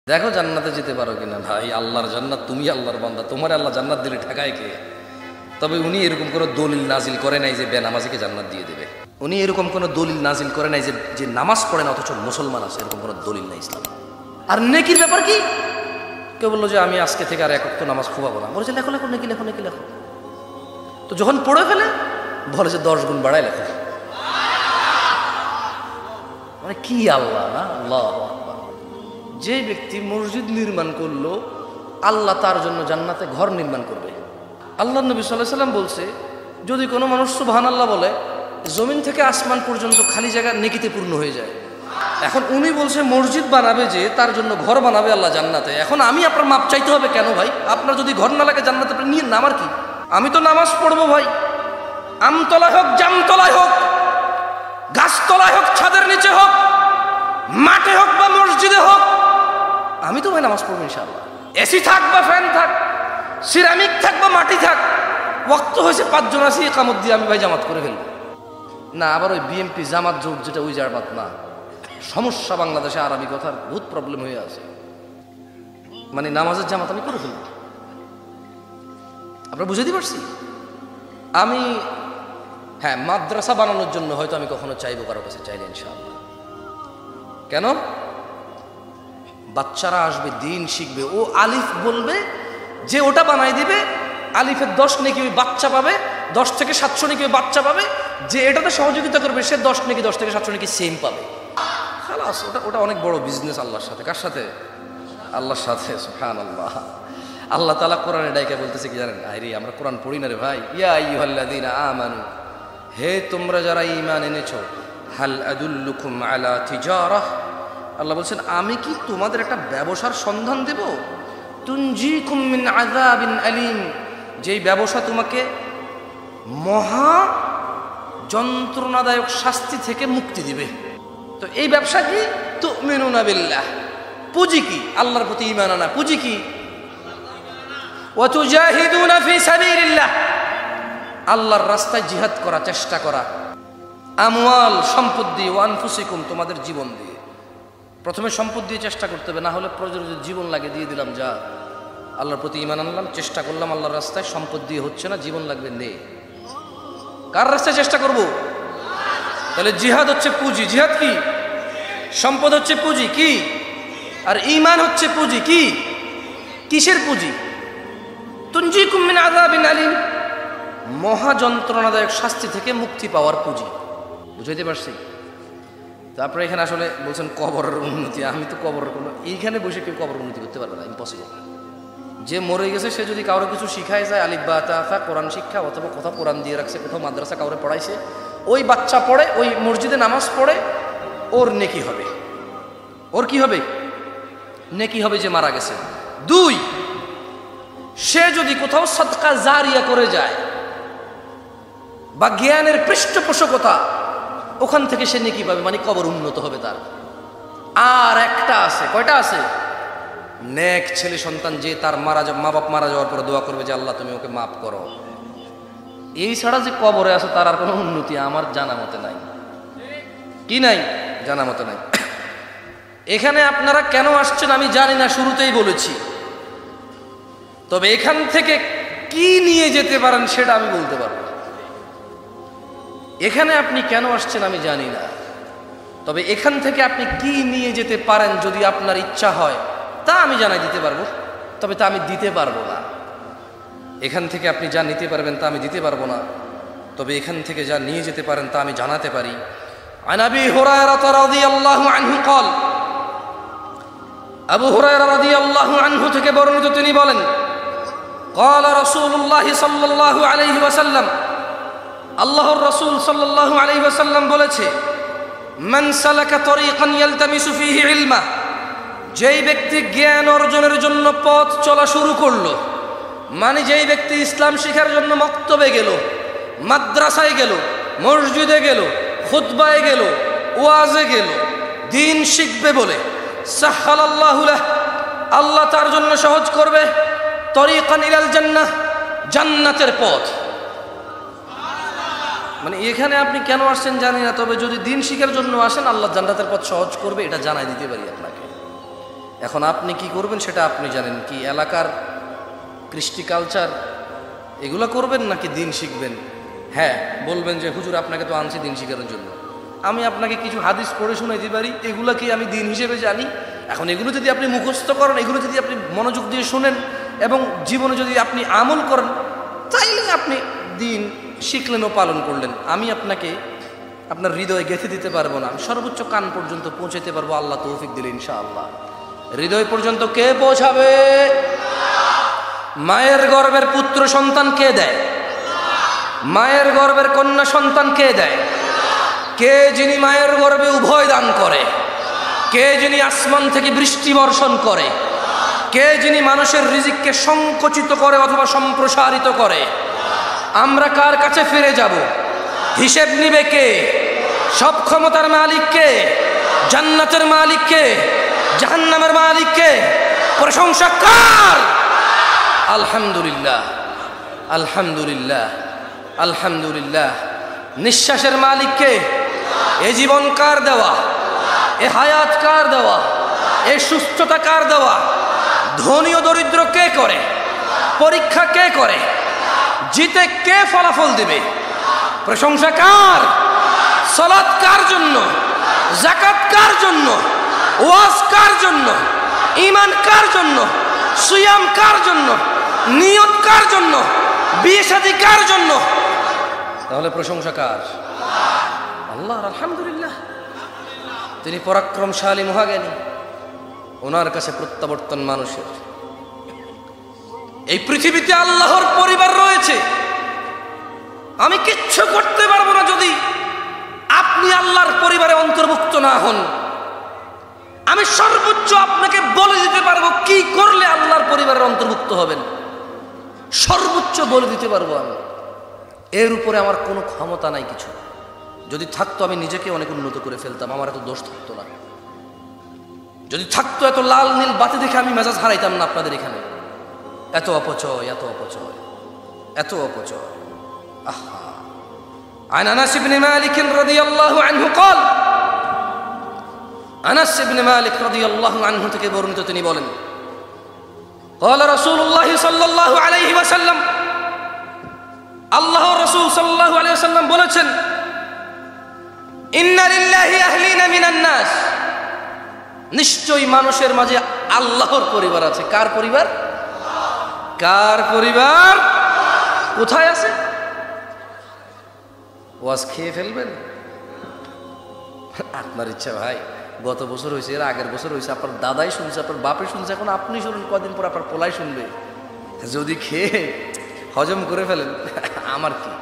দেখো জান্নাতে যেতে পারো কিনা। ভাই আল্লাহর জান্নাত, তুমি আল্লাহর বান্দা, তোমার আল্লাহ জান্নাত দিলে ঠেকায় কে? তবে উনি এরকম কোনো দলিল নাজিল করে নাই যে বেনামাজিকে জান্নাত দিয়ে দেবে। উনি এরকম কোনো দলিল নাজিল করে নাই যে নামাজ পড়ে না অথচ মুসলমান আছে, এরকম কোনো দলিল নাই ইসলাম। আর নেকির ব্যাপার কি? কেউ বললো যে আমি আজকে থেকে আর এক ওয়াক্ত নামাজ খুবাবো না, বলেছে লেখো লেখো, নেকি লেখো, নেকি লেখো। তো যখন পড়ে ফেলে বলে যে 10 গুণ বাড়ায় লেখো। মানে কি আল্লাহ না, আল্লাহ। যে ব্যক্তি মসজিদ নির্মাণ করলো, আল্লাহ তার জন্য জান্নাতে ঘর নির্মাণ করবে। আল্লাহ নবী সাল্লাল্লাহু আলাইহি ওয়াসাল্লাম বলছে, যদি কোনো মানুষ সুবহানাল্লাহ বলে, জমিন থেকে আসমান পর্যন্ত খালি জায়গা নেকিতে পূর্ণ হয়ে যায়। এখন উনি বলছে মসজিদ বানাবে, যে তার জন্য ঘর বানাবে আল্লাহ জান্নাতে। এখন আমি আপনার মাপ চাইতে হবে কেন ভাই? আপনার যদি ঘর না লাগে জান্নাতে, আপনি নিয়ে নামার কি? আমি তো নামাজ পড়বো ভাই, আমতলায় হোক, জামতলায় হোক, গাছতলায় হোক, ছাদের নিচে হোক, মাঠে হোক বা মসজিদে হোক, আমি তো ভাই নামাজ পড়বো ইনশাআল্লাহ। এসি থাক বা ফ্যান থাক, সিরামিক থাক বা মাটি থাক, ওয়াক্ত হয়েছে 5 জন আছি, ইকামত দিয়ে আমি ভাই জামাত করে ফেলবো না। আবার ওই বিএমপি জামাত জোট, যেটা ওই জামাত না, সমস্যা বাংলাদেশে আরবি কথার বহুত প্রবলেম হয়ে আছে। মানে নামাজের জামাত আমি করে ফেলবো, আপনারা বুঝাতে পারছি? আমি হ্যাঁ, মাদ্রাসা বানানোর জন্য হয়তো আমি কখনো চাইবো, কারো কাছে চাইলে ইনশাআল্লাহ। কেন? বাচ্চারা আসবে, দিন শিখবে, ও আলিফ বলবে, যে ওটা বানাই দিবে, আলিফের 10 নেকি ওই বাচ্চা পাবে, 10 থেকে 700 নেকি ওই বাচ্চা পাবে। যে এটাতে সহযোগিতা করবে সে 10 নেকি 10 থেকে 700 নেকি সেম পাবে। খালাস, ওটা অনেক বড় বিজনেস আল্লাহর সাথে। কার সাথে? আল্লাহর সাথে। সুবহানাল্লাহ। আল্লাহ তাআলা কোরআনে ডাইকা বলতেছে কি জানেন? আরে আমরা কোরআন পড়ি না রে ভাই। ইয়া আইয়ুহাল্লাযীনা আমানু, হে তোমরা যারা ঈমান এনেছো, হাল আদুল্লুকুম আলা তিজারাহ, আল্লাহ বলছেন আমি কি তোমাদের একটা ব্যবসার সন্ধান দেব? তুনজিকুম মিন আযাবিন আলীম, যেই ব্যবসা তোমাকে মহা যন্ত্রণাদায়ক শাস্তি থেকে মুক্তি দিবে। তো এই ব্যবসা কি? তুমিনুনা বিল্লাহ, পুঁজি কি? আল্লাহর প্রতি ঈমান আনা। পুঁজি কি? ওয়া তুজাহিদুনা ফি সাবিলিল্লাহ, আল্লাহর রাস্তায় জিহাদ করা, চেষ্টা করা। আমওয়াল, সম্পদ দিয়ে, ওয়া আনফুসিকুম, তোমাদের জীবন দিয়ে। প্রথমে সম্পদ দিয়ে চেষ্টা করতে হবে, না হলে প্রয়োজন জীবন লাগে দিয়ে দিলাম, যা আল্লাহর প্রতি ঈমান আনলাম, চেষ্টা করলাম আল্লাহর রাস্তায়, সম্পদ দিয়ে হচ্ছে না, জীবন লাগবে, নে। কার রাস্তায় চেষ্টা করব? তাহলে জিহাদ হচ্ছে পুঁজি। জিহাদ কি? সম্পদ হচ্ছে পুঁজি কি? আর ঈমান হচ্ছে পুঁজি কি? কিসের পুঁজি? তুনজিকুম মিন আযাবিন আলীম, মহা যন্ত্রণাদায়ক শাস্তি থেকে মুক্তি পাওয়ার পুঁজি। বুঝাইতে পারছি? তারপরে এখানে আসলে বলছেন কবরের উন্নতি। আমি তো কবরের কোনো, এইখানে বসে কেউ কবর উন্নতি করতে পারবে না, ইম্পসিবল। যে মরে গেছে সে যদি কারো কিছু শিখায় যায়, আলিফ বা তা ফা, কোরআন শিক্ষা, অথবা কোথাও কোরআন দিয়ে রাখছে, কোথাও মাদ্রাসা কাউরে পড়াইছে, ওই বাচ্চা পড়ে, ওই মসজিদে নামাজ পড়ে, ওর নেকি হবে। ওর কি হবে? নেকি হবে যে মারা গেছে। 2, সে যদি কোথাও সাদকা জারিয়া করে যায় বা জ্ঞানের পৃষ্ঠপোষকতা, ওখান থেকে সে নেকি পাবে, মানে কবর উন্নত হবে তার। আর একটা আছে, কয়টা আছে? নেক ছেলে সন্তান, যে তার মা বাপ মারা যাওয়ার পরে দোয়া করবে যে আল্লাহ তুমি ওকে মাফ করো। এই ছাড়া যে কবরে আছে তার আর কোনো উন্নতি আমার জানা মতে নাই। কি নাই? জানা মতে নাই। এখানে আপনারা কেন আসছেন আমি জানি না, শুরুতেই বলেছি। তবে এখান থেকে কি নিয়ে যেতে পারেন সেটা আমি বলতে পারবো। এখানে আপনি কেন আসছেন আমি জানি না, তবে এখান থেকে আপনি কি নিয়ে যেতে পারেন যদি আপনার ইচ্ছা হয়, তা আমি জানাই দিতে পারবো। তবে তা আমি দিতে পারবো না। এখান থেকে আপনি যা নিতে পারবেন তা আমি দিতে পারবো না, তবে এখান থেকে যা নিয়ে যেতে পারেন তা আমি জানাতে পারি। আন আবি হুরায়রা রাদিয়াল্লাহু আনহু قال, আবু হুরায়রা রাদিয়াল্লাহু আনহু থেকে বর্ণিত, তিনি বলেন, قال রাসূলুল্লাহ সাল্লাল্লাহু আলাইহি ওয়াসাল্লাম, আল্লাহর রাসূল সাল্লাল্লাহু আলাইহি ওয়াসাল্লাম বলেছে, মান সালাকা তরিকান ইয়ালতামিসু ফীহি ইলমা, যেই ব্যক্তি জ্ঞান অর্জনের জন্য পথ চলা শুরু করলো, মানে যেই ব্যক্তি ইসলাম শিখার জন্য মক্তবে গেল, মাদ্রাসায় গেল, মসজিদে গেল, খুতবায় গেল, ওয়াজে গেল, দিন শিখবে বলে, সাহহালাল্লাহু লাহ, আল্লাহ তার জন্য সহজ করবে, তরিকান ইলাল জান্নাহ, জান্নাতের পথ। মানে এখানে আপনি কেন আসছেন জানি না, তবে যদি দিন শিখার জন্য আসেন আল্লাহ জান্নাতের পথ সহজ করবে, এটা জানাই দিতে পারি আপনাকে। এখন আপনি কি করবেন সেটা আপনি জানেন। কি এলাকার কৃষ্টি কালচার এগুলো করবেন নাকি দিন শিখবেন? হ্যাঁ, বলবেন যে হুজুর আপনাকে তো আনছি দিন শিখানোর জন্য, আমি আপনাকে কিছু হাদিস পড়ে শোনাইতে পারি, এগুলো কি আমি দিন হিসেবে জানি? এখন এগুলো যদি আপনি মুখস্থ করেন, এগুলো যদি আপনি মনোযোগ দিয়ে শোনেন এবং জীবনে যদি আপনি আমল করেন, তাইলে আপনি দিন শিখলেন ও পালন করলেন। আমি আপনাকে আপনার হৃদয়ে গেঁথে দিতে পারবো না, আমি সর্বোচ্চ কান পর্যন্ত পৌঁছাতে পারবো আল্লাহ তৌফিক দিলে ইনশাআল্লাহ। হৃদয় পর্যন্ত কে পৌঁছাবে? মায়ের গর্ভের পুত্র সন্তান কে দেয়? মায়ের গর্ভের কন্যা সন্তান কে দেয়? কে যিনি মায়ের গর্ভে উভয় দান করে? কে যিনি আসমান থেকে বৃষ্টি বর্ষণ করে? কে যিনি মানুষের রিজিককে সংকুচিত করে অথবা সম্প্রসারিত করে? আমরা কার কাছে ফিরে যাব? হিসেব নিবে কে? সব ক্ষমতার মালিক কে? জান্নাতের মালিক কে? জাহান্নামের মালিক কে? প্রশংসা কার? আলহামদুলিল্লাহ, আলহামদুলিল্লাহ, আলহামদুলিল্লাহ। নিঃশ্বাসের মালিক কে? এ জীবন কার দেওয়া? এ হায়াত কার দেওয়া? এ সুস্থতা কার দেওয়া? ধনী ও দরিদ্র কে করে? পরীক্ষা কে করে? জিতে কে ফলাফল দেবে? প্রশংসা কার? সালাত কার জন্য? যাকাত কার জন্য? ওয়াজ কার জন্য? ঈমান কার জন্য? সিয়াম কার জন্য? নিয়ত কার জন্য? বিয়ে শাদী কার জন্য? তাহলে প্রশংসা কার? আল্লাহর। আলহামদুলিল্লাহ, তিনি পরাক্রমশালী মহাজ্ঞানী, ওনার কাছে প্রত্যাবর্তন মানুষের। এই পৃথিবীতে আল্লাহর পরিবার রয়েছে, আমি কিচ্ছু করতে পারবো না যদি আপনি আল্লাহর পরিবারে অন্তর্ভুক্ত না হন। আমি সর্বোচ্চ আপনাকে বলে দিতে পারবো কি করলে আল্লাহর পরিবারের অন্তর্ভুক্ত হবেন, সর্বোচ্চ বলে দিতে পারবো আমি। এর উপরে আমার কোনো ক্ষমতা নাই কিছু। যদি থাকতো আমি নিজেকে অনেক উন্নত করে ফেলতাম, আমার এত দোষ থাকতো না। যদি থাকতো এত লাল নীল বাতি দেখে আমি মেজাজ হারাইতাম না আপনাদের এখানে। এত অপচয়, এত অপচয়, এত অপচয়। আহা। عن أنس بن مالك رضي الله عنه قال, আনাস ইবনে মালিক রাদিয়াল্লাহু আনহু থেকে বর্ণিত, তিনি বলেন, قال رسول الله صلى الله عليه وسلم, আল্লাহর রাসূল সাল্লাল্লাহু আলাইহি ওয়াসাল্লাম বলেছেন, ইন্না লিল্লাহি আহলিনা মিনান নাস, নিশ্চয়ই মানুষের মাঝে আল্লাহর পরিবার আছে। কার পরিবার? কার পরিবার? কোথায় আছে? ওয়াজ খেয়ে ফেলবেন আপনার ইচ্ছা ভাই। গত বছর হয়েছে, এর আগের বছর হয়েছে, আপনার দাদাই শুনছে, আপনার বাপে শুনছে, এখন আপনি শুনুন, কদিন পর আপনার পোলাই শুনবে। যদি খেয়ে হজম করে ফেলেন আমার কি?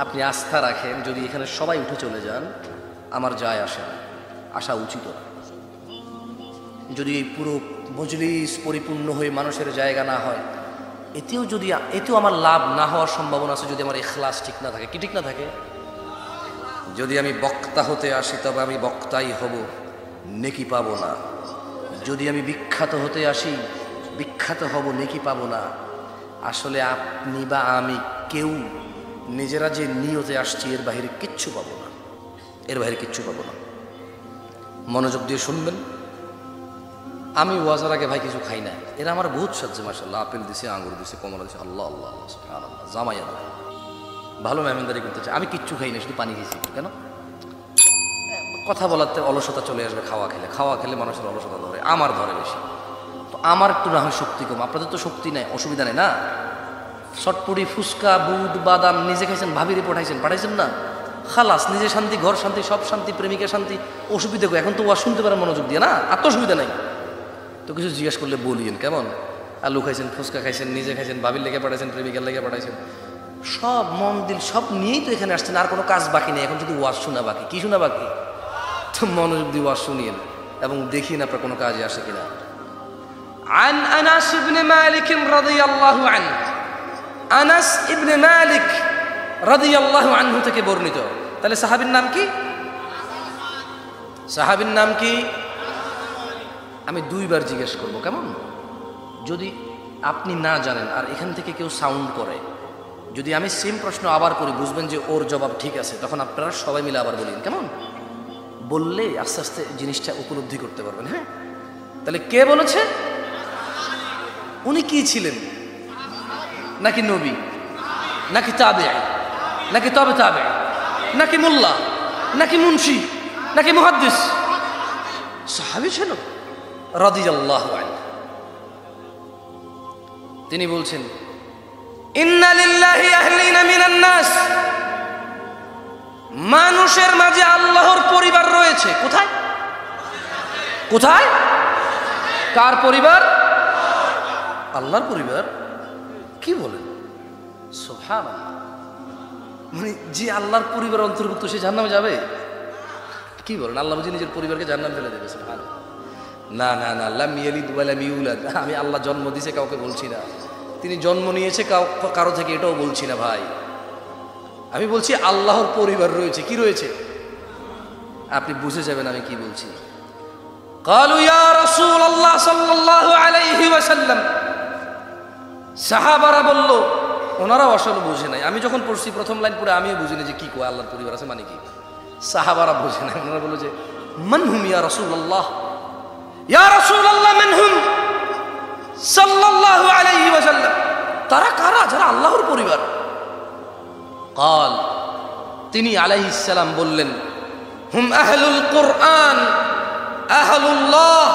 আপনি আস্থা রাখেন, যদি এখানে সবাই উঠে চলে যান আমার যায় আসে না, আসা উচিত না। যদি এই পুরো মজলিস পরিপূর্ণ হয়ে মানুষের জায়গা না হয়, এতেও আমার লাভ না হওয়ার সম্ভাবনা আছে যদি আমার ইখলাস ঠিক না থাকে। কি ঠিক না থাকে? যদি আমি বক্তা হতে আসি তবে আমি বক্তাই হব, নেকি পাবো না। যদি আমি বিখ্যাত হতে আসি, বিখ্যাত হব, নেকি পাবো না। আসলে আপনি বা আমি কেউ নিজেরা যে নিয়তে আসছি এর বাইরে কিচ্ছু পাবো না, এর বাইরে কিচ্ছু পাবো না। মনোযোগ দিয়ে শুনবেন। আমি ওয়াজার আগে ভাই কিছু খাই না, এরা আমার বহুত সাহায্য, মাশাআল্লাহ। আপেল দিছে, আঙ্গুর দিছে, কমলা দিছে, আল্লাহ আল্লাহ সুবহানাল্লাহ। জামাই আল্লাহ ভালো মেহমানদারি করতে চাই। আমি কিচ্ছু খাই না, শুধু পানি খেয়েছি। কেন? কথা বলাতে অলসতা চলে আসবে। খাওয়া খেলে মানুষের অলসতা ধরে, আমার ধরে বেশি। তো আমার একটু না হয় শক্তি কম, আপনাদের তো শক্তি নাই, অসুবিধা নেই না। চটপটি, ফুচকা, বুট, বাদাম নিজে খাইছেন, ভাবিরে পাঠাইছেন না, খালাস, নিজে শান্তি, ঘর শান্তি, সব শান্তি, প্রেমিকা শান্তি। অসুবিধা কো? এখন তো ওয়া শুনতে পারেন মনোযোগ দিয়ে না, আর তো অসুবিধা নাই। তো কিছু জিজ্ঞেস করলে বলিয়েন, কেমন? আলু খাইছেন, ফুচকা খাইছেন, নিজে খাইছেন, ভাবির লেগে পাঠাইছেন, প্রেমিকার লেগে পাঠাইছেন, সব মন দিল সব নিয়েই তো এখানে আসছেন। আর কোনো কাজ বাকি নেই, এখন যদি ওয়াজ শোনা বাকি। কি শোনা বাকি? তো মনোযোগ দিয়ে ওয়াজ শুনিয়েন এবং দেখিন আপনার কোনো কাজে আসে কিনা। عن أنس بن مالك رضي الله عنه, আনাস ইবনে মালিক রাদিয়াল্লাহু আনহু থেকে বর্ণিত। তাহলে সাহাবীর নাম কি? সাহাবীর নাম কি? আমি দুইবার জিজ্ঞেস করব, কেমন? যদি আপনি না জানেন আর এখান থেকে কেউ সাউন্ড করে, যদি আমি সেম প্রশ্ন আবার করি, বুঝবেন যে ওর জবাব ঠিক আছে, তখন আপনারা সবাই মিলে আবার বলেন, কেমন? বললে আস্তে আস্তে জিনিসটা উপলব্ধি করতে পারবেন। হ্যাঁ, তাহলে কে বলেছে? উনি কি ছিলেন? নাকি নবী, নাকি তাবেঈ, নাকি তবে তাবেঈ, নাকি মোল্লা, নাকি মুন্সি, নাকি মুহাদ্দিস? সাহাবী ছিল রাদিয়াল্লাহু আনহু। তিনি বলছেন ইন্না লিল্লাহি আহলিনা মিনান নাস, মানুষের মাঝে আল্লাহর পরিবার রয়েছে। কোথায়? কোথায়? কার পরিবার? আল্লাহর পরিবার। কি বলেন? সুবহানাল্লাহ। মানে যে আল্লাহর পরিবার অন্তর্ভুক্ত সে জাহান্নামে যাবে? কি বলেন? আল্লাহ বুঝি নিজের পরিবারকে জাহান্নামে ফেলে দেবে? সুবহানাল্লাহ। না না না, লাম ইয়ালিদ ওয়া লাম ইউলাদ। আমি আল্লাহ জন্ম দিয়েছে কাউকে বলছি না, তিনি জন্ম নিয়েছে কারো থেকে এটাও বলছি না ভাই। আমি বলছি আল্লাহর পরিবার রয়েছে। কি রয়েছে? আপনি বুঝে যাবেন আমি কি বলছি। ক্বালু ইয়া রাসূলুল্লাহ সাল্লাল্লাহু আলাইহি ওয়াসাল্লাম, সাহাবারা বলল, ওনারাও আসলে বুঝে নাই। আমি যখন পড়ছি প্রথম লাইন পড়ে আমিও বুঝিনি যে কি কয় আল্লাহর পরিবার আছে মানে কি। সাহাবারা বুঝে নাই। ওনারা বলল যে মান হুম ইয়া রাসূলুল্লাহ, ইয়া রাসূলুল্লাহ মান হুম সাল্লাল্লাহু আলাইহি ওয়াসাল্লাম, তারা কারা যারা আল্লাহর পরিবার? قال, তিনি আলাইহিস সালাম বললেন হুম আহলুল কুরআন আহলুল্লাহ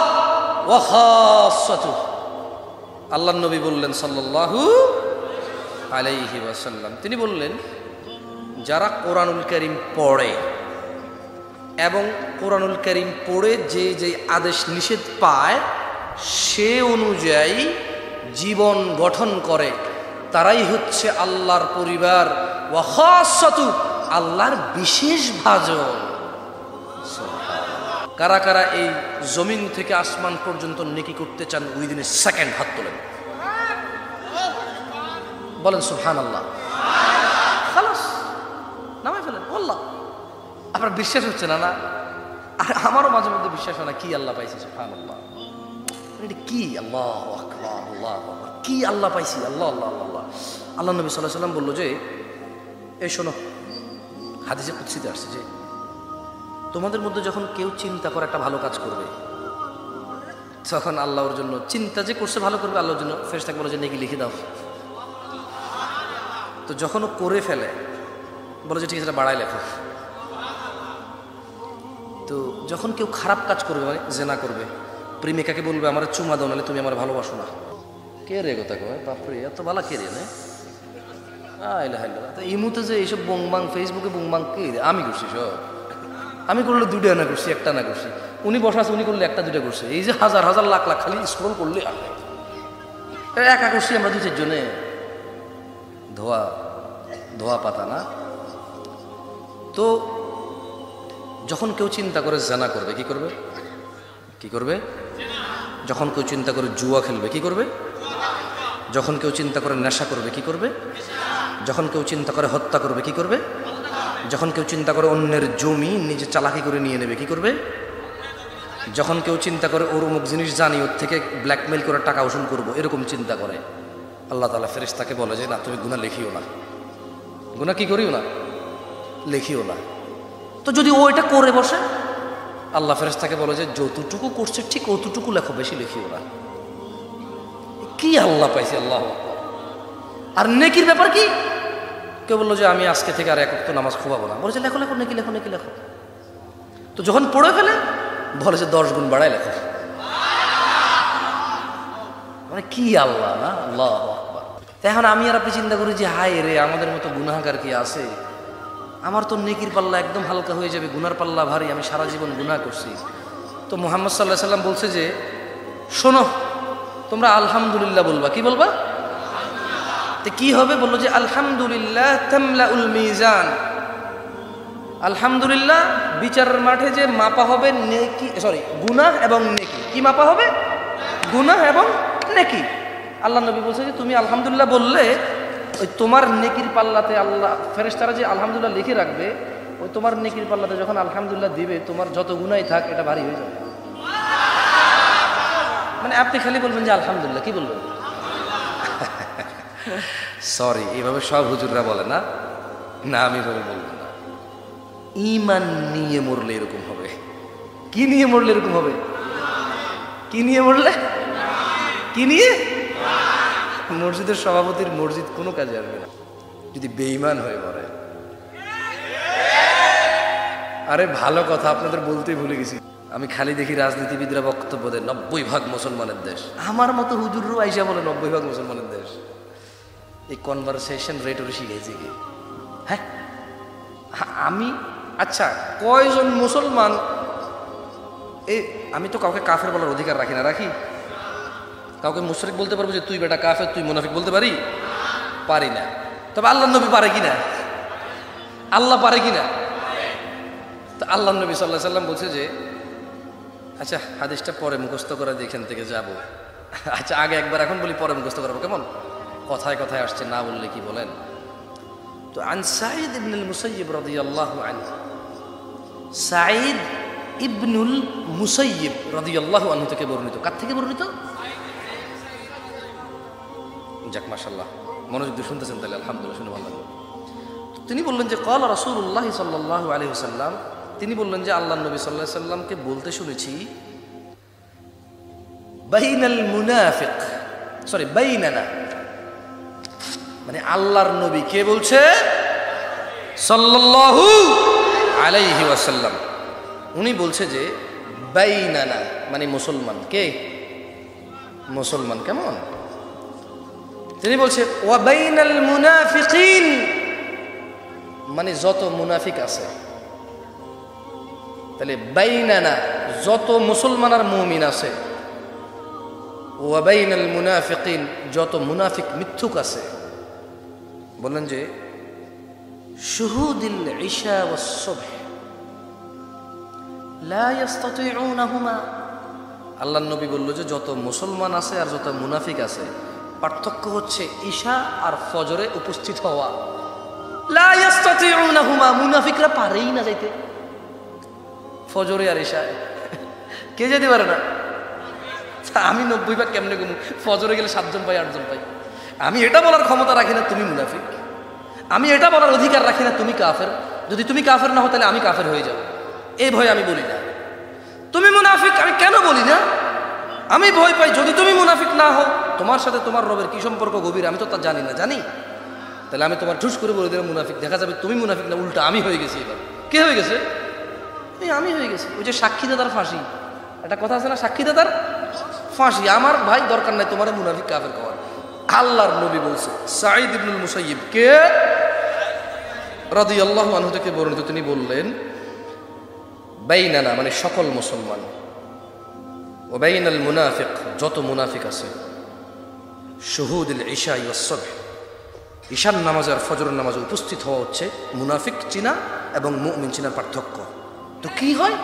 ওয়া খাসাতুহু। আল্লাহর নবী বললেন সাল্লাল্লাহু আলাইহি ওয়াসাল্লাম, তিনি বললেন যারা কোরআনুল কারীম পড়ে এবং কোরআনুল কারীম পড়ে যে যে আদেশ নিষেধ পায় সে অনুযায়ী জীবন গঠন করে, তারাই হচ্ছে আল্লাহর পরিবার। ওয়া খাসাতু, আল্লাহর বিশেষ ভাজন। কারা কারা এই জমিন থেকে আসমান পর্যন্ত নেকি করতে চান উইদিন এ সেকেন্ড? হাত তোলেন, বলেন সুবহানাল্লাহ। খালাস, নামাই ফেলেন। আল্লাহ, আপনার বিশ্বাস হচ্ছে না? না, আর আমারও মাঝে মধ্যে বিশ্বাস হয় না। কি আল্লাহ পাইছি? সুবহানাল্লাহ। এটা কি? আল্লাহু আকবার, আল্লাহু আকবার। কি আল্লাহ পাইছি? আল্লাহ আল্লাহ আল্লাহ। আল্লাহ নবী সাল্লাল্লাহু আলাইহি ওয়াসাল্লাম বলল যে এই শোনো, হাদিসে কুদসিতে আসছে যে তোমাদের মধ্যে যখন কেউ চিন্তা করে একটা ভালো কাজ করবে, তখন আল্লাহ ওর জন্য চিন্তা যে করছে ভালো করবে, আল্লাহর জন্য ফেরেশতাকে বলে যে নেকি লিখে দাও। তো যখন ও করে ফেলে বলে যে ঠিক আছে, এটা বাড়াই লেখো। তো যখন কেউ খারাপ কাজ করবে, মানে জেনা করবে, প্রেমিকাকে বলবে আমার চুমা দাও, নাহলে তুমি আমার ভালোবাসো না। কে রে কথা কয়? বাপরে, এত বালা কে রে? ইমুতে যে এইসব বুংবাং, ফেসবুকে বুংবাং কে? আমি করছি সব। আমি করলে দুইটা না করছি, একটা না করছি। উনি বসা আছে, উনি করলে একটা দুইটা করছে। এই যে হাজার হাজার লাখ লাখ খালি স্ক্রল করলে একা করছি আমরা দুই চারজনে। ধোয়া ধোয়া পাতা না। তো যখন কেউ চিন্তা করে জানা করবে, কি করবে? কি করবে? যখন কেউ চিন্তা করে জুয়া খেলবে, কি করবে? যখন কেউ চিন্তা করে নেশা করবে, কি করবে? যখন কেউ চিন্তা করে হত্যা করবে, কি করবে? যখন কেউ চিন্তা করে অন্যের জমি নিজে চালাকি করে নিয়ে নেবে, কি করবে? যখন কেউ চিন্তা করে ওর অমুক জিনিস জানি, ওর থেকে ব্ল্যাকমেল করে টাকা উসুল করবো, এরকম চিন্তা করে, আল্লাহ তাআলা ফেরেশতাকে বলে যে না, তুমি গুনাহ লিখিও না। গুনাহ কি করিও না? লিখিও না। তো যদি ও এটা করে বসে, আল্লাহ ফেরেশতাকে বলে যে যতটুকু করছে ঠিক অতটুকু লেখো, বেশি লিখিও না। কি আল্লাহ পাইছে! আল্লাহ আকবার। আর নেকির ব্যাপার কি? কেউ বললো যে আমি আজকে থেকে আর এক ওয়াক্ত নামাজ খোয়াবো না, বলেছে লেখো লেখো, নেকি লেখো, নেকি লেখো। তো যখন পড়ে ফেলে বলে যে 10 গুণ বাড়ায় লেখো। মানে কি আল্লাহ না! আল্লাহ আকবার। এখন আমি আর আপনি চিন্তা করি যে হায় রে, আমাদের মতো গুনাহগার কি আছে? আমার তো নেকির পাল্লা একদম হালকা হয়ে যাবে, গুনার পাল্লা ভারী, আমি সারা জীবন গুনাহ করছি। তো মুহাম্মদ সাল্লাল্লাহু আলাইহি সাল্লাম বলছে যে শোনো, তোমরা আলহামদুলিল্লাহ বলবা। কি বলবা? তো কি হবে? বললো যে আলহামদুলিল্লাহ তামলাউল মিজান। আলহামদুলিল্লাহ বিচারের মাঠে যে মাপা হবে নেকি, সরি গুনাহ এবং নেকি। কি মাপা হবে? গুনাহ এবং নেকি। আল্লাহ নবী বলছে যে তুমি আলহামদুলিল্লাহ বললে ওই তোমার নেকির পাল্লাতে আল্লাহ ফেরেশতারা যে আলহামদুলিল্লাহ লিখে রাখবে, ওই তোমার নেকির পাল্লাতে যখন আলহামদুলিল্লাহ দিবে, তোমার যত গুনাহই থাক এটা ভারী হয়ে যাবে। মানে আপনি খালি বলবেন যে আলহামদুলিল্লাহ। কি বলবেন? সরি, এভাবে সব হুজুররা বলে না। না, আমি এভাবে বলবো না। ঈমান নিয়ে মরলে এরকম হবে। কি নিয়ে মরলে এরকম হবে? কি নিয়ে মরলে? কি নিয়ে? মসজিদের সভাপতির মসজিদ কোনো কাজে আসবে না যদি বেঈমান হয়ে মরে। আরে ভালো কথা, আপনাদের বলতেই ভুলে গেছি, আমি খালি দেখি রাজনীতিবিদরা বক্তব্য দেয় 90% মুসলমানের দেশ। আমার মতো হুজুরও আইসা বলে 90% মুসলমানের দেশ। এই কনভারসেশন রেট ওরে শিখাইছে কি? হ্যাঁ আমি আচ্ছা কয়জন মুসলমান আমি তো কাউকে কাফের বলার অধিকার রাখি না, রাখি? কাউকে মুশরিক বলতে পারবো যে তুই বেটা কাফের, তুই মুনাফিক বলতে পারি? পারি না। তবে আল্লাহ নবী পারে কিনা? আল্লাহ পারে কিনা? তো আল্লাহ নবী সাল্লাল্লাহু আলাইহি সাল্লাম বলছে যে, আচ্ছা হাদিসটা পরে মুখস্থ করে দিয়ে এখান থেকে যাব। আচ্ছা আগে একবার এখন বলি, পরে মুখস্থ করবো, কেমন? কথায় কথায় আসছে, না বললে কি বলেন? তো আন সাঈদ ইবনুল মুসাইয়িব রাদিয়াল্লাহু আনহু, সাঈদ ইবনুল মুসাইয়িব রাদিয়াল্লাহু আনহু থেকে বর্ণিত। কার থেকে বর্ণিত? যাক মাশাআল্লাহ, মনোযোগ দিয়ে শুনতেছেন তাহলে আলহামদুলিল্লাহ, শুনে ভালো লাগলো। তিনি বললেন যে ক্বালা রাসূলুল্লাহ সাল্লাল্লাহু আলাইহি ওয়াসাল্লাম, তিনি বললেন যে আল্লাহ নবী সাল্লাল্লাহু আলাইহি সাল্লামকে বলতে শুনেছি, বাইনাল মুনাফিক, সরি বাইনানা, মানে আল্লাহর নবী কে বলছে? সাল্লাল্লাহু আলাইহি ওয়াসাল্লাম। উনি বলছে যে বাইনানা মানে মুসলমান, কে? মুসলমান। কেমন? তিনি বলছে ওয়া বাইনাল মুনাফিকিন, মানে যত মুনাফিক আছে। তাহলে বাইনানা যত মুসলমান আর মুমিন আছে, ওয়া বাইনাল মুনাফিকিন যত মুনাফিক মিথ্যুক আছে। বললেন যে শুহুদিল ইশা ওয়াস সুবহ লা ইস্তাতিউনাহুমা, আল্লাহর নবী বলল যে যত মুসলমান আছে আর যত মুনাফিক আছে, পার্থক্য হচ্ছে ঈশা আর ফজরে উপস্থিত হওয়া। লা ইস্তাতিউনাহুমা, মুনাফিকরা পারেই না যাইতে ফজরে আর ঈশায়। কে যেতে পারে না? আমি 90 কেমনে ঘুমু? ফজরে গেলে 7 জন পাই 8 জন পাই। আমি এটা বলার ক্ষমতা রাখি না তুমি মুনাফিক, আমি এটা বলার অধিকার রাখি না তুমি কাফের। যদি তুমি কাফের না হও তাহলে আমি কাফের হয়ে যাব, এই ভয় আমি বলি না। তুমি মুনাফিক আমি কেন বলি না? আমি ভয় পাই যদি তুমি মুনাফিক না হও, তোমার সাথে তোমার রবের কি সম্পর্ক গভীর আমি তো তা জানি না। জানি তাহলে আমি তোমার ঠুস করে বলে দিলাম মুনাফিক, দেখা যাবে তুমি মুনাফিক না, উল্টা আমি হয়ে গেছি। এবার কে হয়ে গেছে? আমি হয়ে গেছি। ওই যে সাক্ষীদাতার ফাঁসি, একটা কথা আছে না, সাক্ষীদাতার ফাঁসি। আমার ভাই দরকার নাই তোমার মুনাফিক কাফের কওয়ার। আল্লাহর নবী বলছে, সাঈদ ইবনুল মুসাইয়িব কে রাদিয়াল্লাহু আনহু থেকে বর্ণিত, তিনি বললেন বাইনানা মানে সকল মুসলমান, ও বাইনাল মুনাফিক যত মুনাফিক আছে, শুহুদুল ইশা ওয়াস সুবহ ঈশার নামাজ আর ফজরের নামাজে উপস্থিত হওয়া হচ্ছে মুনাফিক চিনা এবং মুমিন চিনার পার্থক্য। তো কি হয়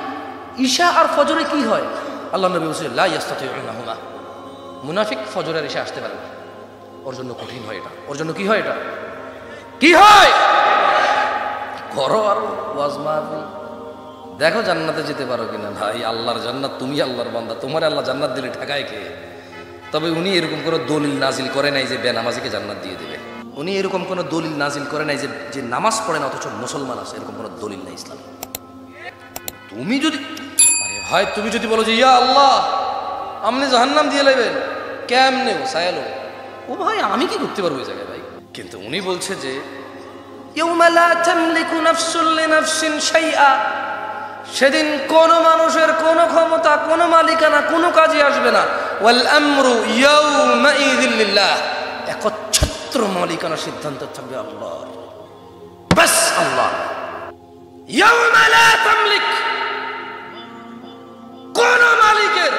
ঈশা আর ফজরে কি হয়? আল্লাহ নবী বলছেন লা ইস্তাতিউনাহুমা, মুনাফিক ফজর আর ঈশা আসতে পারে না, ওর জন্য কঠিন হয় এটা। ওর জন্য কি হয়? এটা কি হয়? করো আর ওয়াজ মাহফিল, দেখো জান্নাতে যেতে পারো কিনা। ভাই আল্লাহর জান্নাত, তুমি আল্লাহর বান্দা, তোমার আল্লাহ জান্নাত দিলে ঠেকায় কে? তবে উনি এরকম কোনো দলিল নাজিল করে নাই যে বেনামাজিকে জান্নাত দিয়ে দেবে। উনি এরকম কোনো দলিল নাজিল করে নাই যে নামাজ পড়ে না অথচ মুসলমান আছে, এরকম কোনো দলিল নাই ইসলামে। তুমি যদি ভাই তুমি যদি বলো যে ইয়া আল্লাহ আপনি জাহান্নাম দিয়ে নেবেন, কেমনে সায়ালো, ও ভাই আমি কি করতে পারবো এই জায়গায় ভাই? কিন্তু উনি বলছে যে ইয়াউমা লা তামলিকু নাফসুন লিনাফসিন শাইআ, সেদিন কোন মানুষের কোন ক্ষমতা, কোন মালিকানা কোনো কাজে আসবে না। ওয়াল আমরু ইয়াউমাইযিন লিল্লাহ, একচ্ছত্র মালিকানা সিদ্ধান্ত থাকবে আল্লাহর, বাস আল্লাহ। ইয়াউমা লা তামলিক, কোন মালিকের,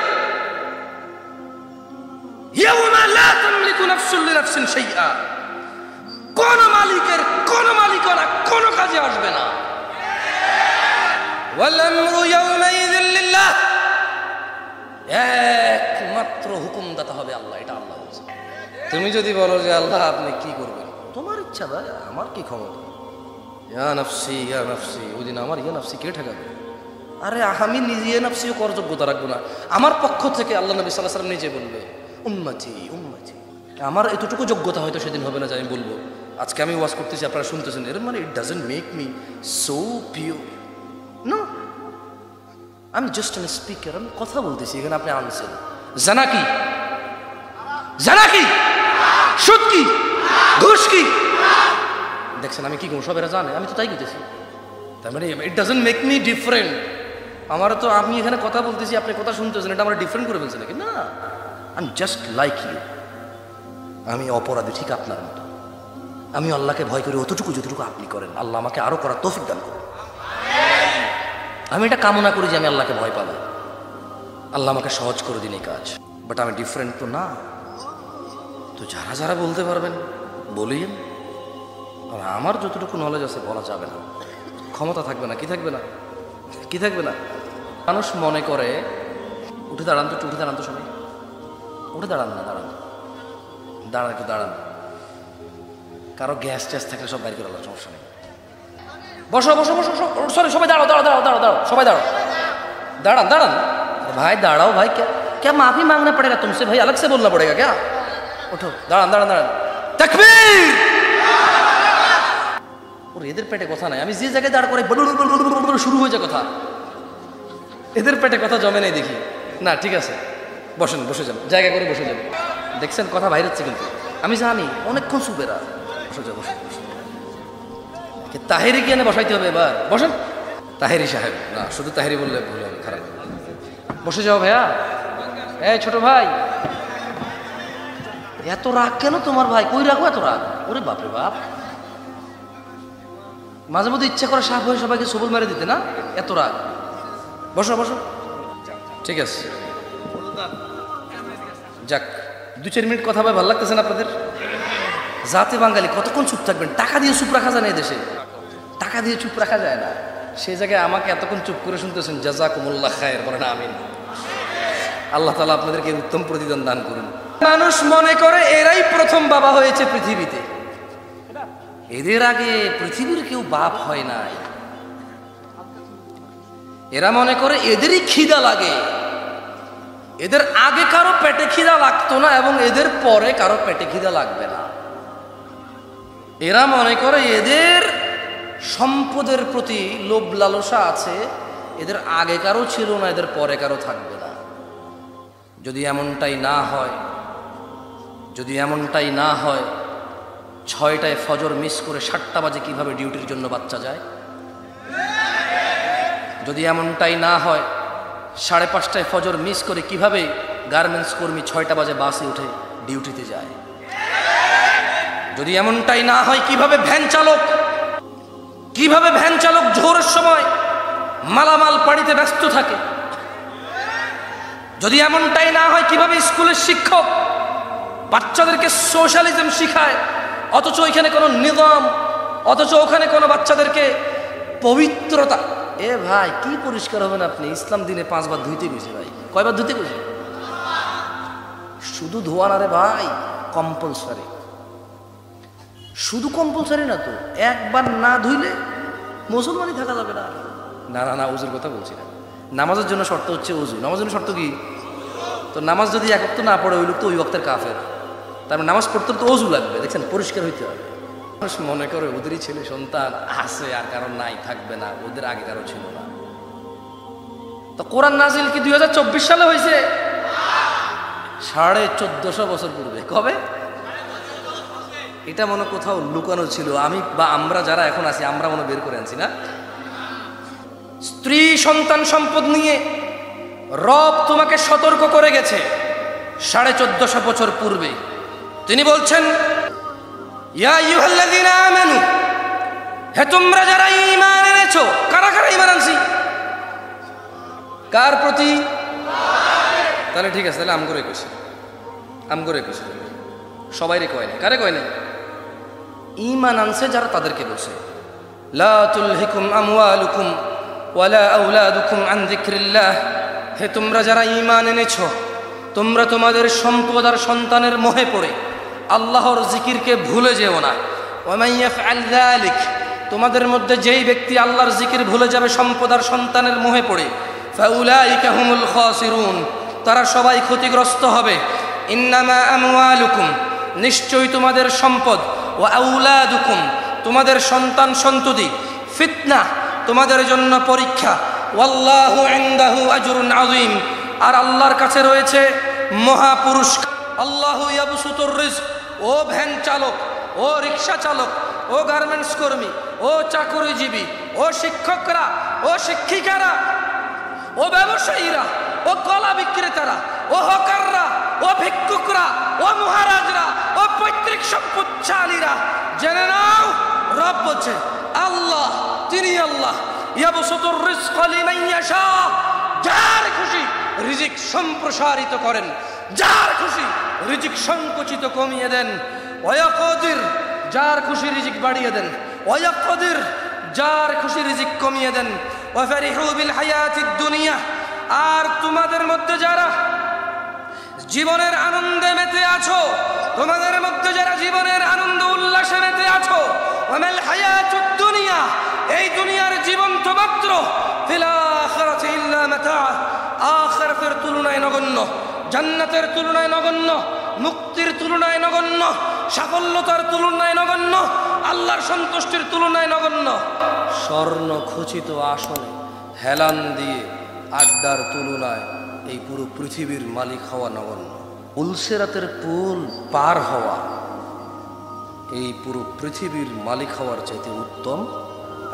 ইয়াউমা লা তামলিকু নাফসুন লিনাফসিন শাইআ, কোন মালিকের কোন মালিকানা কোন কাজে আসবে না। ওয়াল আমরু ইয়াউমাইযিন লিল্লাহ, একমাত্র হুকুমদাতা হবে আল্লাহ, এটা আল্লাহ বলছে। তুমি যদি বলো যে আল্লাহ আপনি কি করবেন, তোমার ইচ্ছা ভাই, আমার কি ক্ষমতা? ইয়া নাফসি ইয়া নাফসি, ওই দিন আমার ইয়া নাফসি কে ঠেকাবে? আরে আমি নিজে ইয়া নাফসিও করার যোগ্যতা রাখবো না। আমার পক্ষ থেকে আল্লাহ নবী সাল্লাল্লাহু আলাইহি ওয়াসাল্লাম নিজে বলবে উম্মতি উম্মতি। আমার এতটুকু যোগ্যতা হয়তো সেদিন হবে না যে আমি বলবো আজকে আমি ওয়াজ করতেছি আপনারা শুনতেছেন, এর মানে it doesn't make me so pure. No, আমি জাস্ট এন স্পিকার, আমি কথা বলতেছি, এখানে আপনি আনছেন, জানা কি? জানা কি? সুদ কি? ঘুষ কি? দেখছেন আমি কি করবো, সব এরা জানে, আমি তো তাই করতেছি। তার মানে it doesn't make me different. আমারও তো, আমি এখানে কথা বলতেছি, আপনি কথা শুনতেছেন, এটা আমরা ডিফারেন্ট করে ফেলছেন নাকি? না, I am just like you. আমি অপরাধী ঠিক আপনার মতো। আমি আল্লাহকে ভয় করি অতটুকু যতটুকু আপনি করেন। আল্লাহ আমাকে আরো করার তৌফিক দান করুন। আমি এটা কামনা করি যে আমি আল্লাহকে ভয় পাবো, আল্লাহ আমাকে সহজ করে দিন এই কাজ। বাট আমি ডিফারেন্ট তো না। তো যারা যারা বলতে পারবেন বলিয়েন। আর আমার যতটুকু নলেজ আছে বলা যাবে না, ক্ষমতা থাকবে না। কি থাকবে না? কি থাকবে না? মানুষ মনে করে, উঠে দাঁড়ান তো, উঠে দাঁড়ান তো সবাই, উঠে দাঁড়ান না, দাঁড়ান দাঁড়ান, একটু দাঁড়ান। কারো গ্যাস ট্যাস থাকলে সব বাইর করে আল্লাহ, সমস্যা নেই। বসো বসো বসো, সরি সবাই দাঁড়াও, দাঁড়াও দাঁড়াও দাঁড়াও দাঁড়াও, সবাই দাঁড়াও, দাঁড়ান দাঁড়ান भाई, दाड़ाओ भाई, क्या क्या माफी मांगना पड़ेगा तुमसे भाई, अलग से बोलना पड़ेगा क्या? उठो, दाड़ान दाड़ान दाड़ान, तकबीर। और এদের পেটে কথা নাই, আমি যে জায়গায় দাঁড় করে শুরু হয়ে যায় কথা, এদের পেটে কথা জমে নেই দেখি না। ঠিক আছে, বসেন, বসে যান, জায়গা করে বসে যান। দেখছেন কথা বাইরে হচ্ছে, কিন্তু আমি জানি অনেকক্ষণ সুবেরা। বসে যাও, বসে তাহেরি কি এনে বসাইতে হবে এবার? বসেন। তাহেরি সাহেব না, শুধু তাহেরি বললে ভুল হবে, খারাপ। বসে যাও ভাইয়া। এই ছোট ভাই, এত রাগ কেন তোমার ভাই? কই রাখো এত রাগ? ওরে বাপরে বাপ, মাঝে মধ্যে ইচ্ছা করে সাপ হয়ে সবাইকে সবল মেরে দিতে না, এত রাগ। বসো বসো, ঠিক আছে। যাক, 2-4 মিনিট কথা ভাই, ভালো লাগতেছে না আপনাদের? জাতে বাঙালি কতক্ষণ চুপ থাকবেন? টাকা দিয়ে চুপ রাখা যায় না, এই দেশে টাকা দিয়ে চুপ রাখা যায় না। সেই জায়গায় আমাকে এতক্ষণ চুপ করে শুনতেছেন, জাযাকুমুল্লাহ খায়ের, বলেন আমিন। আল্লাহ তাআলা আপনাদেরকে উত্তম প্রতিদান দান করুন। মানুষ মনে করে এরাই প্রথম বাবা হয়েছে পৃথিবীতে, এদের আগে পৃথিবীর কেউ বাপ হয় নাই। এরা মনে করে এদেরই খিদা লাগে, এদের আগে কারো পেটে খিদা লাগতো না এবং এদের পরে কারো পেটে খিদা লাগবে না। এরা মনে করে এদের সম্পদের প্রতি লোভ লালসা আছে, এদের আগে কারো ছিল না, এদের পরে কারো থাকবে না। যদি এমনটাই না হয়, যদি এমনটাই না হয়, 6টায় ফজর মিস করে 7টা বাজে কিভাবে ডিউটির জন্য বাচ্চা যায়? যদি এমনটাই না হয়, 5:30টায় ফজর মিস করে কিভাবে গার্মেন্টস কর্মী 6টা বাজে বাসে উঠে ডিউটিতে যায়? যদি এমনটাই না হয়, কিভাবে ভ্যান চালক জোহরের সময় মালামাল পাড়িতে ব্যস্ত থাকে? যদি এমনটাই না হয়, কিভাবে স্কুলের শিক্ষক বাচ্চাদেরকে সোশ্যালিজম শিখায়, অথচ ওইখানে কোনো নিজাম, অথচ ওখানে কোনো বাচ্চাদেরকে পবিত্রতা। এ ভাই, কি পরিষ্কার হবেন আপনি? ইসলাম দিনে 5 বার ধুইতে গেছে ভাই। কয়বার ধুইতে গেছে? শুধু ধোয়া না রে ভাই, কম্পালসারি। শুধু কম্পালসারি না তো, একবার না ধুইলে মুসলমানই থাকা যাবে না। না না না, ওযুর কথা বলছি না। নামাজের জন্য শর্ত হচ্ছে ওযু। নামাজের জন্য শর্ত কি? তো নামাজ যদি এক ওয়াক্ত না পড়ে, ওই লোক তো ওই ওয়াক্তের কাফের। তার মানে নামাজ পড়তে তো ওযু লাগবে। দেখছেন, পরিষ্কার হইতে হবে। মানুষ মনে করে ওদেরই ছেলে সন্তান আছে, আর কারণ নাই, থাকবে না, ওদের আগে কারো ছিল না। তো কোরআন নাজিল কি 2024 সালে হয়েছে? 1450 বছর পূর্বে। কবে? এটা মনে কোথাও লুকানো ছিল, আমি বা আমরা যারা এখন আছি, আমরা মনে বের করে আনছি না। স্ত্রী সন্তান সম্পদ নিয়ে রব তোমাকে সতর্ক করে গেছে 1450 বছর পূর্বে। তিনি বলছেন, ইয়া আইয়ুহাল্লাযীনা আমানু, হে তোমরা যারা ঈমান এনেছো। কারা কারা ঈমান আনছি? কার প্রতি? তাহলে ঠিক আছে, তাহলে আম করে কইছি, সবাইরে কয় না। কারে কয় না? ঈমান আনছে যারা, তাদেরকে বলছে, লা তুলহিকুম আমওয়ালুকুম ওয়ালা আওলাদুকুম আন যিকরিল্লাহ। হে তোমরা যারা ঈমান এনেছো, তোমরা তোমাদের সম্পদ আর সন্তানের মোহে পড়ে আল্লাহর জিকিরকে ভুলে যেও না। ওয়া মান ইয়াফআল যালিক, তোমাদের মধ্যে যেই ব্যক্তি আল্লাহর জিকির ভুলে যাবে সম্পদ আর সন্তানের মোহে পড়ে, ফাউলাইকা হুমুল খাসিরুন, তারা সবাই ক্ষতিগ্রস্ত হবে। ইন্নামা আমওয়ালুকুম, নিশ্চয়ই তোমাদের সম্পদ, ওয়া আওলাদুকুম, তোমাদের সন্তান সন্ততি, ফিতনা, তোমাদের জন্য পরীক্ষা, ওয়াল্লাহু ইনদাহু আজরুন আযীম, আর আল্লাহর কাছে রয়েছে মহাপুরস্কার। আল্লাহু ইয়াবসুতুর রিজক। ও ভ্যান চালক, ও রিক্সা চালক, ও গার্মেন্টস কর্মী, ও চাকরিজীবী, ও শিক্ষকরা, ও শিক্ষিকারা, ও ব্যবসায়ীরা, ও কলা বিক্রেতারা, ও হকাররা, ও ভিক্ষুকরা, ও মহারাজরা, ও পৈতৃক সম্পদশালীরা, জেনে নাও রব বলছে আল্লাহ, তিনি আল্লাহ ইয়াবসুতুর রিজকা লিমান ইয়াশা, যার খুশি রিজিক সম্প্রসারিত করেন, যার খুশি রিজিক সংকুচিত কমিয়ে দেন। ওয়ায়াকদির, যার খুশি রিজিক বাড়িয়ে দেন। ওয়ায়াকদির, যার খুশি রিজিক কমিয়ে দেন। ওয়াফারিহু বিল হায়াতিদ দুনিয়া, আর তোমাদের মধ্যে যারা জীবনের আনন্দে মেতে আছো, তোমাদের মধ্যে যারা জীবনের আনন্দ উল্লাসে মেতে আছো, ওয়ামাল হায়াতুদ দুনিয়া, এই দুনিয়ার জীবন তো মাত্র, ফিল আখিরাতি ইল্লা মাতা, আখিরাতের তুলনায় নগণ্য, জান্নাতের তুলনায় নগণ্য, মুক্তির তুলনায় নগণ্য, সাফল্যতার তুলনায় নগণ্য, আল্লাহর সন্তুষ্টির তুলনায় নগণ্য। স্বর্ণ খচিত আসনে হেলান দিয়ে আড্ডার তুলনায় এই পুরো পৃথিবীর মালিক হওয়া নগণ্য। পুলসিরাতের পুল পার হওয়া এই পুরো পৃথিবীর মালিক হওয়ার চাইতে উত্তম,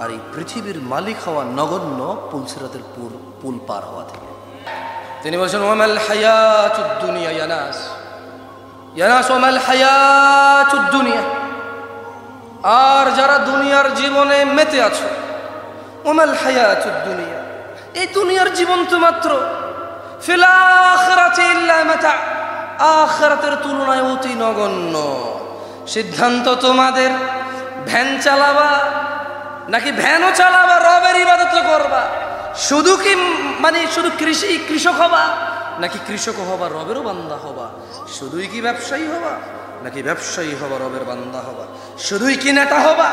আর এই পৃথিবীর মালিক হওয়া নগণ্য পুলসিরাতের পুল পার হওয়া থেকে। তিনি বলছেন ওয়ামাল হায়াতুদ দুনিয়া ইয়া নাস, ইয়া নাস ওয়ামাল হায়াতুদ দুনিয়া, আর যারা দুনিয়ার জীবনে মেতে আছো, ওয়ামাল হায়াতুদ দুনিয়া, এই দুনিয়ার জীবন তো মাত্র, ফিল আখিরাতি ইল্লা মাতা, আখিরাতের তুলনায় অতি নগণ্য। সিদ্ধান্ত তোমাদের, ভ্যান চালাবা নাকি ভ্যানও চালাবা, রবের ইবাদত করবা। শুধু কি মানে শুধু কৃষক হবা নাকি কৃষক হবা রবেরও বান্দা হবা? শুধুই কি ব্যবসায়ী হবা নাকি ব্যবসায়ী হবা রবের বান্দা হবা? শুধুই কি নেতা হবা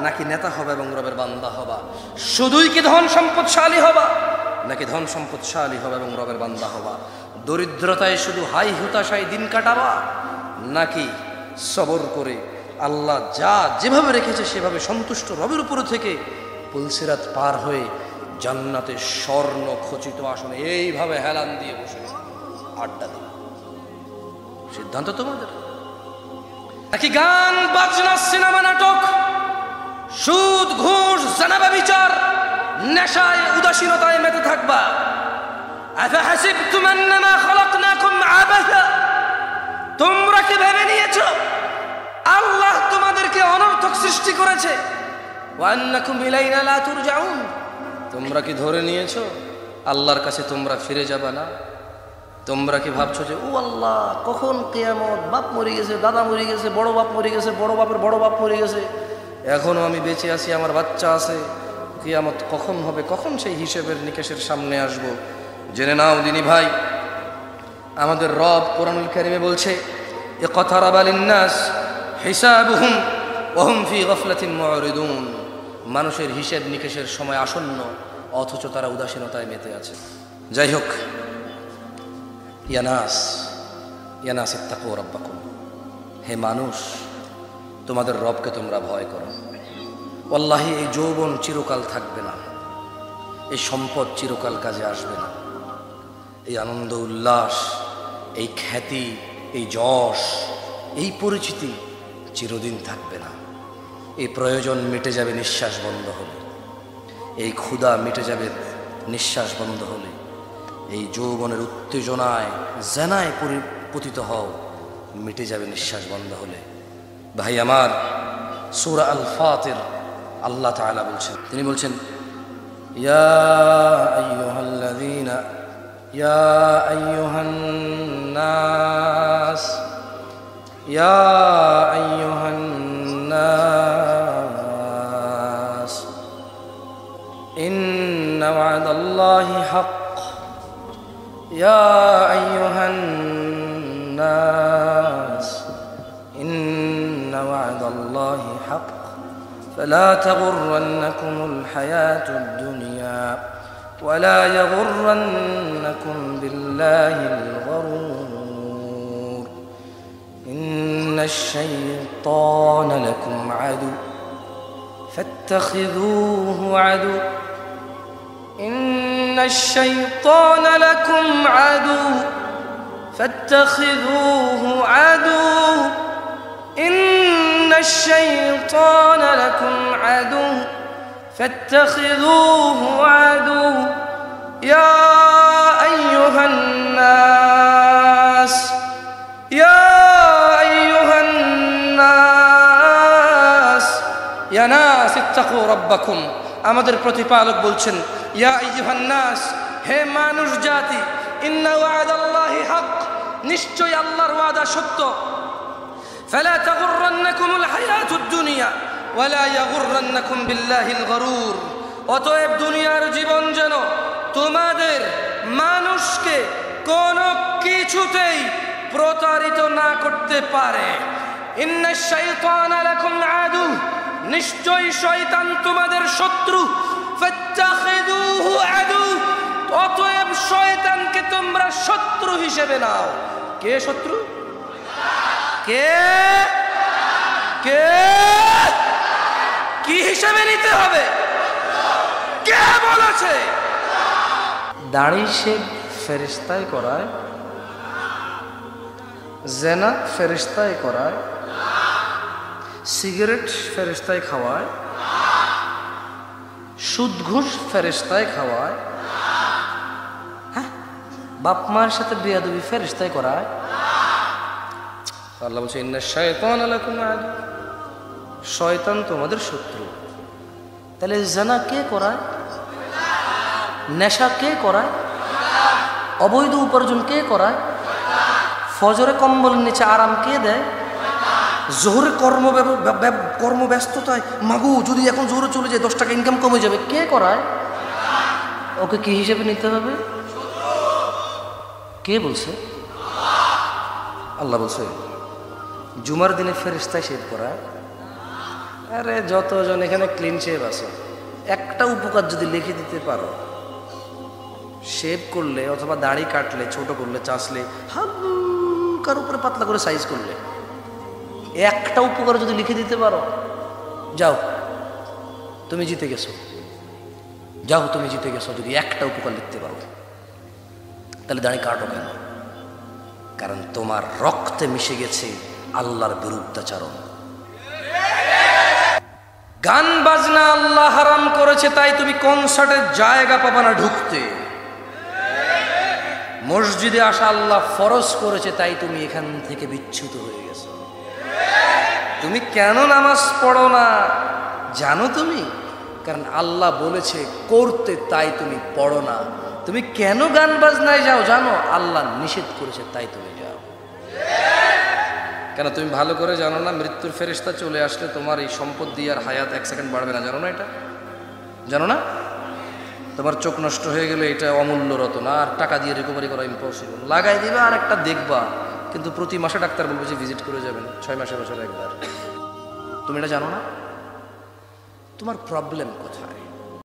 নাকি নেতা হবা এবং রবের বান্দা হবা? শুধুই কি ধন সম্পদশালী হবা নাকি ধন সম্পদশালী হবা এবং রবের বান্দা হবা? দরিদ্রতায় শুধু হাই হুতাশায় দিন কাটাবা নাকি সবর করে আল্লাহ যা যেভাবে রেখেছে সেভাবে সন্তুষ্ট রবের উপর থেকে পুলসিরাত পার হয়ে জান্নাতে স্বর্ণ খচিত আসনে এইভাবে হেলান দিয়ে বসে আড্ডা দিবে? সিদ্ধান্ত তোমাদের। নাকি গান বাজনা, সিনেমা নাটক, সুদ ঘুষ, জানাবা বিচার, নেশায় উদাসীনতায় মেতে থাকবা? আফাহাসিবতুম আন্নামা খালাকনাকুম আবাসা, তোমরা কি ভেবে নিয়েছো আল্লাহ তোমাদেরকে অনর্থক সৃষ্টি করেছে? ওয়া আন্নাকুম ইলাইনা লা তুরজাউন, তোমরা কি ধরে নিয়েছো আল্লাহর কাছে তোমরা ফিরে যাবা না? তোমরা কি ভাবছো যে ও আল্লাহ কখন কিয়ামত, বাপ মরে গেছে, দাদা মরে গেছে, বড় বাপ মরে গেছে, বড় বাপের বড় বাপ মরে গেছে, এখনো আমি বেঁচে আছি, আমার বাচ্চা আছে, কিয়ামত কখন হবে, কখন সেই হিসেবের নিকেশের সামনে আসব? জেনে নাও দিনী ভাই, আমাদের রব কোরআনুল কারীমে বলছে ইকতারাবা লিন্নাস হিসাবুহুম ওয়া হুম ফি গাফলাতিন মুরিদুন, মানুষের হিসেব নিকেশের সময় আসন্ন অথচ তারা উদাসীনতায় মেতে আছে। যাই হোক, ইয়ানাস ইয়ানাস ইত্তাকু রাব্বাকুম, হে মানুষ তোমাদের রবকে তোমরা ভয় করো। ওয়াল্লাহি এই যৌবন চিরকাল থাকবে না, এই সম্পদ চিরকাল কাজে আসবে না, এই আনন্দ উল্লাস, এই খ্যাতি, এই যশ, এই পরিচিতি চিরদিন থাকবে না। এই প্রয়োজন মিটে যাবে নিঃশ্বাস বন্ধ হলে, এই ক্ষুধা মিটে যাবে নিঃশ্বাস বন্ধ হলে, এই যৌবনের উত্তেজনায় জেনায় পতিত হও মিটে যাবে নিঃশ্বাস বন্ধ হলে। ভাই আমার, সূরা আল ফাতির আল্লাহ তাআলা বলছেন, তিনি বলছেন ইয়া আইয়ুহাল্লাযীনা ইয়া আইয়ুহান নাস ইয়া আইয়ুহান নাস ইন্না ওয়া'দাল্লাহি হক ইয়া আইয়ুহান নাস ইন্না ওয়া'দাল্লাহি হক فلا تغرنكم الحياة الدنيا ولا يغرنكم بالله الغرور إن الشيطان لكم عدو فاتخذوه عدو إن الشيطان لكم عدو ফাত্তাখিযুহু আদু ইন্নাশ শাইতানা লাকুম আদু ফাত্তাখিযুহু আদু ইয়া আইয়ুহান নাস ইয়া আইয়ুহান নাস ইয়া নাস ইত্তাকু রাব্বাকুম। আমাদের প্রতিপালক বলছেন, ইয়া আইয়ুহান নাস, হে মানুষ জাতি, ইন্না ওয়াদাল্লাহি হক, নিশ্চয় আল্লাহর ওয়াদা সত্য। ফালা তাগুররান্নাকুমুল হায়াতুদ দুনিয়া ওয়ালা ইয়াগুররান্নাকুম বিল্লাহিল গরুর। অতএব দুনিয়ার জীবন যেন তোমাদের মানুষকে কোনো কিছুতেই প্রতারিত না করতে পারে। ইন্নাশ শাইতানা লাকুম আদু, নিশ্চয় শয়তান তোমাদের শত্রু। ফাত্তাখিযুহু আদু, অতএব শয়তানকে তোমরা শত্রু হিসেবে নাও। কে শত্রু? কে কে কি হিসেবে নিতে হবে? কে বলেছে? দাড়ি শেভ ফেরেশতায় করায়, জেনা ফেরেশতায় করায়, সিগারেট ফেরেশতায় খাওয়ায়, সুদ ঘুষ ফেরেশতায় খাওয়ায়, হ্যাঁ, বাপ মার সাথে বেয়াদবি ফেরেশতায় করায়। আল্লাহ বলছে, ইন্নাশ শাইতানা লাকুম আদু, শয়তান তোমাদের শত্রু। তাহলে জেনা কে করায়? নেশা কে করায়? অবৈধ উপার্জন কে করায়? ফজরে কম্বলের নিচে আরাম কে দেয়? জোহরে কর্মব্যস্ততায় মাগু যদি এখন জোহরে চলে যায় 10 টাকা ইনকাম কমে যাবে, কে করায়? ওকে কি হিসেবে নিতে হবে? কে বলছে? আল্লাহ বলছে, জুমার দিনে ফেরেশতায় শেভ করায়। আরে যতজন এখানে ক্লিন শেভ আছে, একটা উপকার যদি লিখে দিতে পারো, শেভ করলে অথবা দাড়ি কাটলে, ছোট করলে, চাষলে, হালকার উপরে পাতলা করে সাইজ করলে, একটা উপকার যদি লিখে দিতে পারো, যাও তুমি জিতে গেছো। যাও তুমি জিতে গেছো যদি একটা উপকার লিখতে পারো। তাহলে দাড়ি কাটো কেন? কারণ তোমার রক্তে মিশে গেছে আল্লাহর বিরুদ্ধাচরণ। গান বাজনা আল্লাহ হারাম করেছে, তাই তুমি কনসার্টের জায়গা পাবা না ঢুকতে। মসজিদে আসা আল্লাহ ফরজ করেছে, তাই তুমি এখান থেকে বিচ্যুত হয়ে গেছো। তুমি কেন নামাজ পড়ো না জানো তুমি? কারণ আল্লাহ বলেছে করতে, তাই তুমি পড়ো না। তুমি কেন গান বাজনায় যাও জানো? আল্লাহ নিষেধ করেছে, তাই তুমি যাও। কেন তুমি ভালো করে জানো না মৃত্যুর ফেরেশতা চলে আসলে তোমার এই সম্পদ দিয়ে আর হায়াত 1 সেকেন্ড বাড়বে না? জানো না এটা? জানো না? তোমার চোখ নষ্ট হয়ে গেলে এটা অমূল্য রত্ন, আর টাকা দিয়ে রিকভারি করা ইম্পসিবল। লাগাই দিবা আর একটা দেখবা, কিন্তু প্রতি মাসে ডাক্তার বলবে যে ভিজিট করে যাবেন, 6 মাসে বছরে একবার। তুমি এটা জানো না? তোমার প্রবলেম কোথায়?